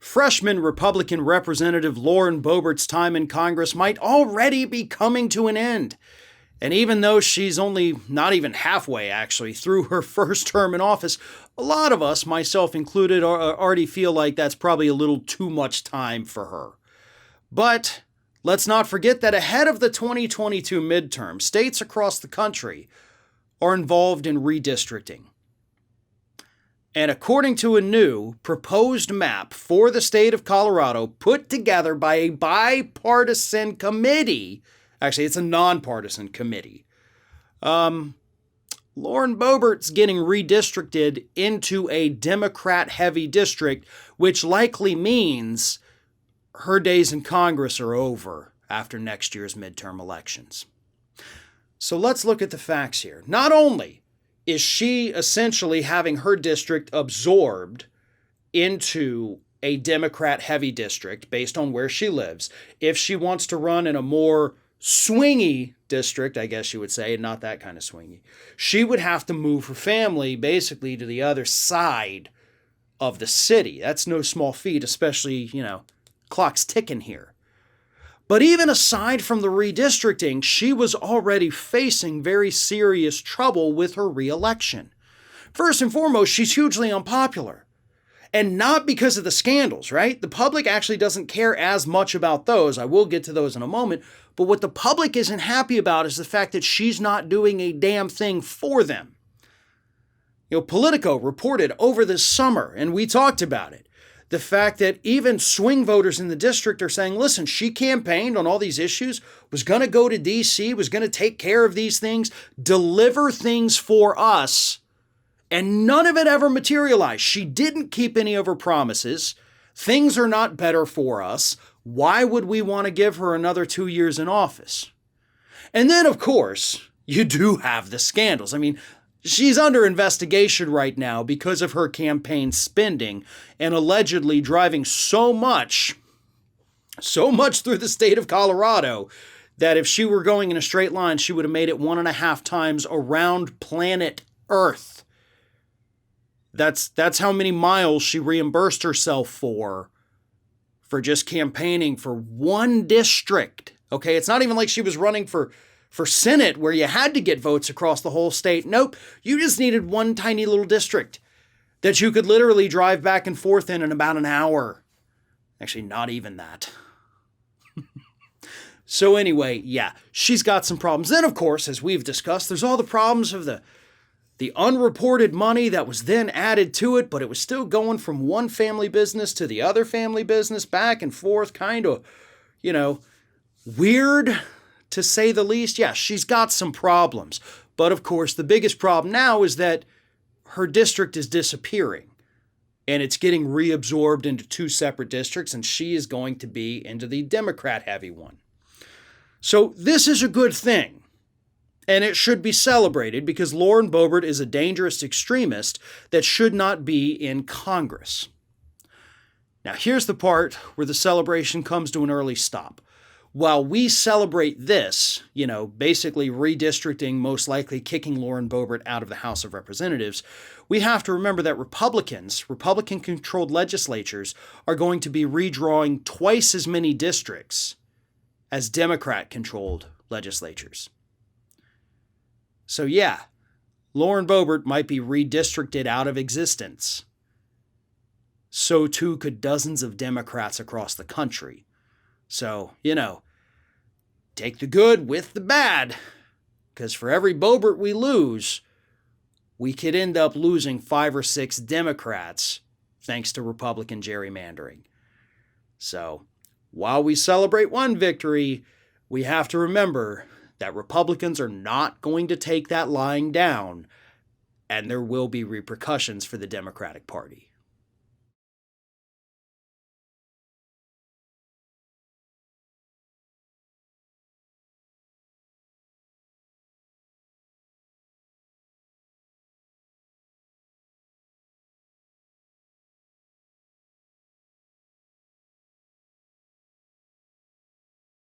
Freshman Republican Representative Lauren Boebert's time in Congress might already be coming to an end. And even though she's only not even halfway, actually, through her first term in office, a lot of us, myself included, already feel like that's probably a little too much time for her. But let's not forget that ahead of the 2022 midterm, states across the country are involved in redistricting. And according to a new proposed map for the state of Colorado put together by a bipartisan committee, actually it's a nonpartisan committee, Lauren Boebert's getting redistricted into a Democrat-heavy district, which likely means her days in Congress are over after next year's midterm elections. So let's look at the facts here. Not only is she essentially having her district absorbed into a Democrat-heavy district based on where she lives, if she wants to run in a more swingy district, I guess you would say, not that kind of swingy, she would have to move her family basically to the other side of the city. That's no small feat, especially, clock's ticking here. But even aside from the redistricting, she was already facing very serious trouble with her reelection. First and foremost, she's hugely unpopular. And not because of the scandals, right? The public actually doesn't care as much about those. I will get to those in a moment. But what the public isn't happy about is the fact that she's not doing a damn thing for them. Politico reported over this summer, and we talked about it, the fact that even swing voters in the district are saying, listen, she campaigned on all these issues, was going to go to D.C., was going to take care of these things, deliver things for us, and none of it ever materialized. She didn't keep any of her promises. Things are not better for us. Why would we want to give her another 2 years in office? And then, of course, you do have the scandals. She's under investigation right now because of her campaign spending and allegedly driving so much through the state of Colorado that if she were going in a straight line, she would have made it 1.5 times around planet Earth. That's how many miles she reimbursed herself for just campaigning for one district. Okay, it's not even like she was running for Senate where you had to get votes across the whole state. Nope, you just needed one tiny little district that you could literally drive back and forth in about an hour. Actually, not even that. So anyway, yeah, she's got some problems. Then, of course, as we've discussed, there's all the problems of the unreported money that was then added to it, but it was still going from one family business to the other family business, back and forth, kind of, weird, to say the least. Yeah, she's got some problems. But of course, the biggest problem now is that her district is disappearing and it's getting reabsorbed into 2 separate districts, and she is going to be into the Democrat-heavy one. So this is a good thing, and it should be celebrated because Lauren Boebert is a dangerous extremist that should not be in Congress. Now, here's the part where the celebration comes to an early stop. While we celebrate this, basically redistricting, most likely kicking Lauren Boebert out of the House of Representatives, we have to remember that Republican-controlled legislatures, are going to be redrawing twice as many districts as Democrat-controlled legislatures. So yeah, Lauren Boebert might be redistricted out of existence. So too could dozens of Democrats across the country. So, take the good with the bad, because for every Boebert we lose, we could end up losing 5 or 6 Democrats thanks to Republican gerrymandering. So, while we celebrate one victory, we have to remember that Republicans are not going to take that lying down, and there will be repercussions for the Democratic Party.